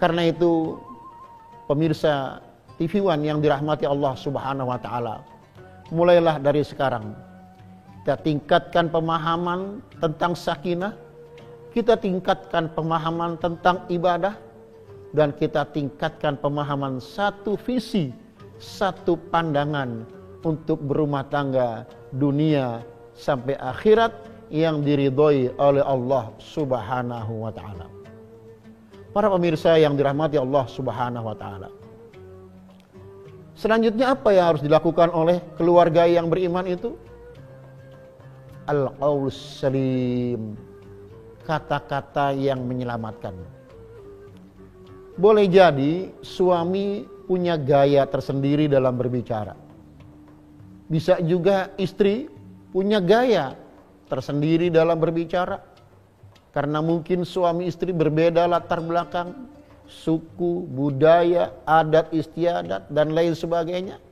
Karena itu pemirsa TV One yang dirahmati Allah Subhanahu wa taala, mulailah dari sekarang kita tingkatkan pemahaman tentang sakinah, kita tingkatkan pemahaman tentang ibadah, dan kita tingkatkan pemahaman satu visi, satu pandangan untuk berumah tangga dunia sampai akhirat yang diridhoi oleh Allah Subhanahu wa taala. Para pemirsa yang dirahmati Allah Subhanahu wa taala, selanjutnya apa yang harus dilakukan oleh keluarga yang beriman itu? Al-qaulus salim, kata-kata yang menyelamatkan. Boleh jadi suami punya gaya tersendiri dalam berbicara. Bisa juga istri punya gaya tersendiri dalam berbicara. Karena mungkin suami istri berbeda latar belakang, suku, budaya, adat istiadat, dan lain sebagainya.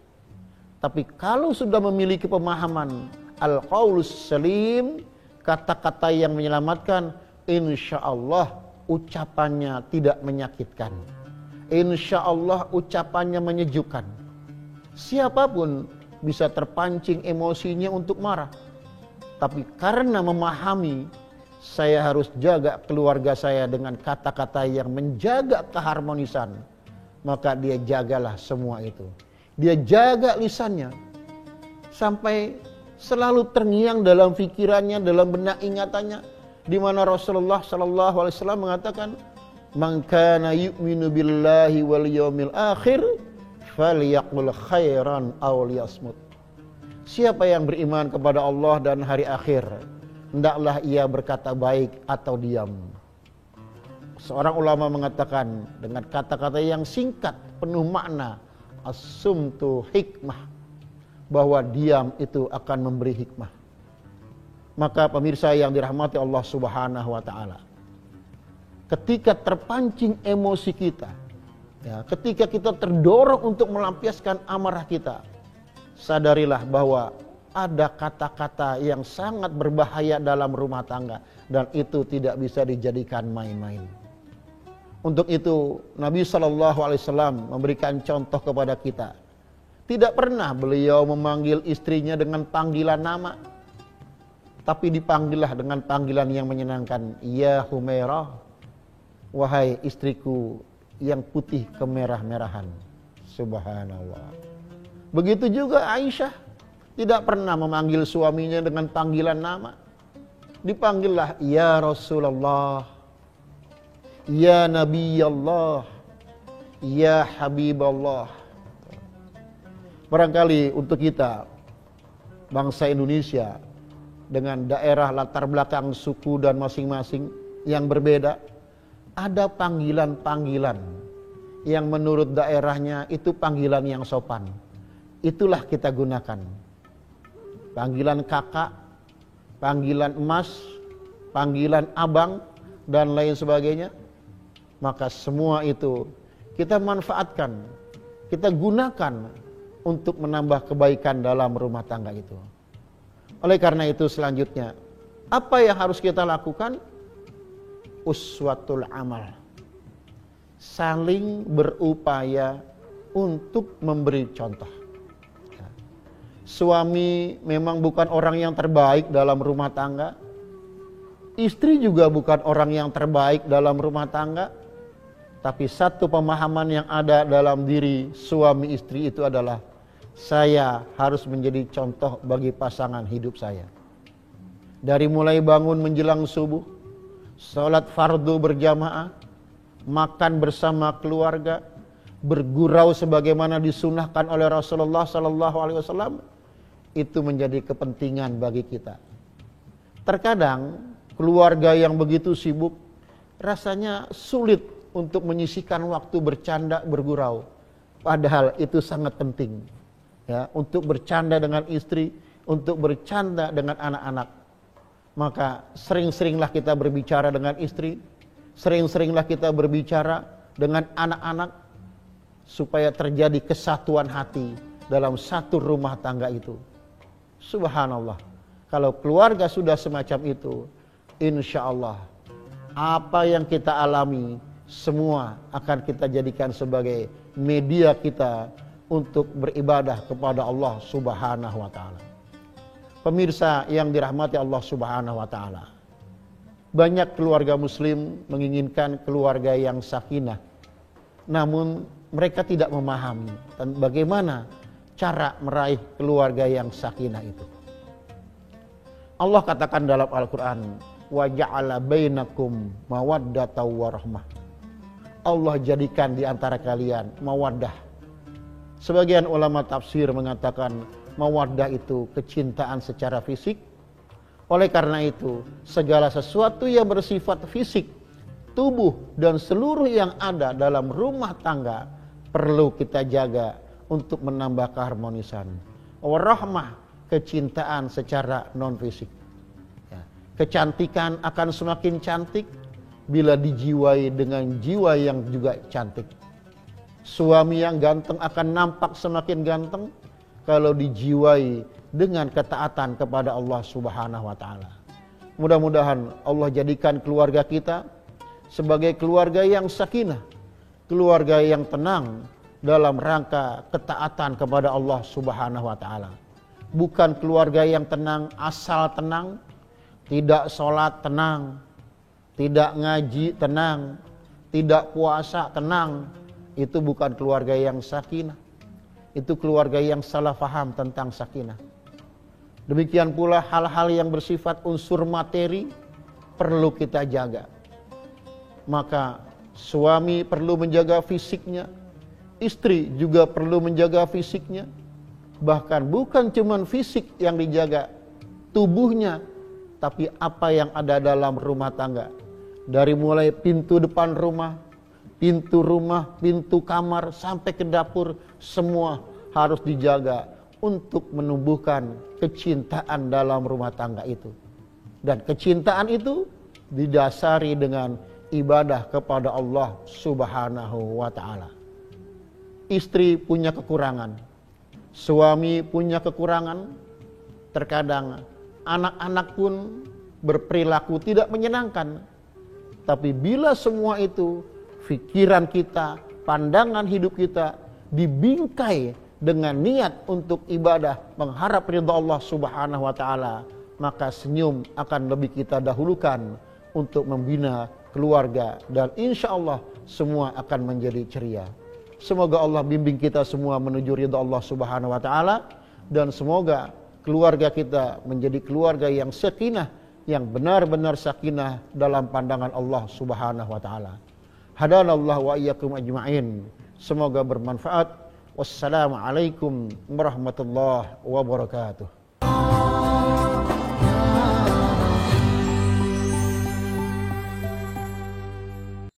Tapi kalau sudah memiliki pemahaman al-qaulus salim, kata-kata yang menyelamatkan, insya Allah ucapannya tidak menyakitkan. Insya Allah ucapannya menyejukkan. Siapapun bisa terpancing emosinya untuk marah. Tapi karena memahami, saya harus jaga keluarga saya dengan kata-kata yang menjaga keharmonisan, maka dia jagalah semua itu. Dia jaga lisannya sampai selalu terngiang dalam pikirannya, dalam benak ingatannya, di mana Rasulullah sallallahu alaihi wasallam mengatakan, "Man kana yu'minu billahi wal yaumil akhir falyaqul khairan aw liyasmut." Siapa yang beriman kepada Allah dan hari akhir, hendaklah ia berkata baik atau diam. Seorang ulama mengatakan dengan kata-kata yang singkat penuh makna, as-sumtu hikmah, bahwa diam itu akan memberi hikmah. Maka pemirsa yang dirahmati Allah Subhanahu wa taala, ketika terpancing emosi kita, ketika kita terdorong untuk melampiaskan amarah kita, sadarilah bahwa ada kata-kata yang sangat berbahaya dalam rumah tangga, dan itu tidak bisa dijadikan main-main. Untuk itu Nabi SAW memberikan contoh kepada kita. Tidak pernah beliau memanggil istrinya dengan panggilan nama, tapi dipanggillah dengan panggilan yang menyenangkan. Ya Humairah, wahai istriku yang putih kemerah-merahan. Subhanallah. Begitu juga Aisyah, tidak pernah memanggil suaminya dengan panggilan nama. Dipanggillah ya Rasulullah, ya Nabi Allah, ya Habiballah. Barangkali untuk kita, bangsa Indonesia, dengan daerah latar belakang suku dan masing-masing yang berbeda, ada panggilan-panggilan yang menurut daerahnya itu panggilan yang sopan. Itulah kita gunakan. Panggilan kakak, panggilan emas, panggilan abang, dan lain sebagainya. Maka semua itu kita manfaatkan, kita gunakan untuk menambah kebaikan dalam rumah tangga itu. Oleh karena itu selanjutnya, apa yang harus kita lakukan? Uswatul amal. Saling berupaya untuk memberi contoh. Suami memang bukan orang yang terbaik dalam rumah tangga. Istri juga bukan orang yang terbaik dalam rumah tangga. Tapi satu pemahaman yang ada dalam diri suami istri itu adalah, saya harus menjadi contoh bagi pasangan hidup saya. Dari mulai bangun menjelang subuh, sholat fardu berjamaah, makan bersama keluarga, bergurau sebagaimana disunahkan oleh Rasulullah SAW, itu menjadi kepentingan bagi kita. Terkadang keluarga yang begitu sibuk rasanya sulit untuk menyisihkan waktu bercanda, bergurau. Padahal itu sangat penting, ya, untuk bercanda dengan istri, untuk bercanda dengan anak-anak. Maka sering-seringlah kita berbicara dengan istri, sering-seringlah kita berbicara dengan anak-anak, supaya terjadi kesatuan hati dalam satu rumah tangga itu. Subhanallah, kalau keluarga sudah semacam itu, insya Allah apa yang kita alami semua akan kita jadikan sebagai media kita untuk beribadah kepada Allah Subhanahu wa taala. Pemirsa yang dirahmati Allah Subhanahu wa taala, banyak keluarga muslim menginginkan keluarga yang sakinah, namun mereka tidak memahami bagaimana cara meraih keluarga yang sakinah itu. Allah katakan dalam Al-Quran, wa ja'ala bainakum mawaddatan wa rahmah. Allah jadikan di antara kalian mawaddah. Sebagian ulama tafsir mengatakan mawaddah itu kecintaan secara fisik. Oleh karena itu, segala sesuatu yang bersifat fisik, tubuh dan seluruh yang ada dalam rumah tangga perlu kita jaga untuk menambah keharmonisan. Warahmah, kecintaan secara non fisik. Ya. Kecantikan akan semakin cantik bila dijiwai dengan jiwa yang juga cantik. Suami yang ganteng akan nampak semakin ganteng kalau dijiwai dengan ketaatan kepada Allah Subhanahu wa taala. Mudah-mudahan Allah jadikan keluarga kita sebagai keluarga yang sakinah, keluarga yang tenang dalam rangka ketaatan kepada Allah Subhanahu wa taala. Bukan keluarga yang tenang asal tenang, tidak sholat tenang, tidak ngaji tenang, tidak puasa tenang. Itu bukan keluarga yang sakinah. Itu keluarga yang salah faham tentang sakinah. Demikian pula hal-hal yang bersifat unsur materi perlu kita jaga. Maka suami perlu menjaga fisiknya, istri juga perlu menjaga fisiknya. Bahkan bukan cuma fisik yang dijaga, tubuhnya, tapi apa yang ada dalam rumah tangga. Dari mulai pintu depan rumah, pintu kamar, sampai ke dapur, semua harus dijaga untuk menumbuhkan kecintaan dalam rumah tangga itu. Dan kecintaan itu didasari dengan ibadah kepada Allah Subhanahu wa taala. Istri punya kekurangan, suami punya kekurangan, terkadang anak-anak pun berperilaku tidak menyenangkan. Tapi bila semua itu, pikiran kita, pandangan hidup kita dibingkai dengan niat untuk ibadah, mengharap ridha Allah Subhanahu wa taala, maka senyum akan lebih kita dahulukan untuk membina keluarga, dan insya Allah semua akan menjadi ceria. Semoga Allah bimbing kita semua menuju ridha Allah Subhanahu wa taala, dan semoga keluarga kita menjadi keluarga yang sakinah, yang benar-benar sakinah dalam pandangan Allah Subhanahu wa taala. Hadanallahu wa iyyakum ajma'in. Semoga bermanfaat. Wassalamualaikum warahmatullahi wabarakatuh.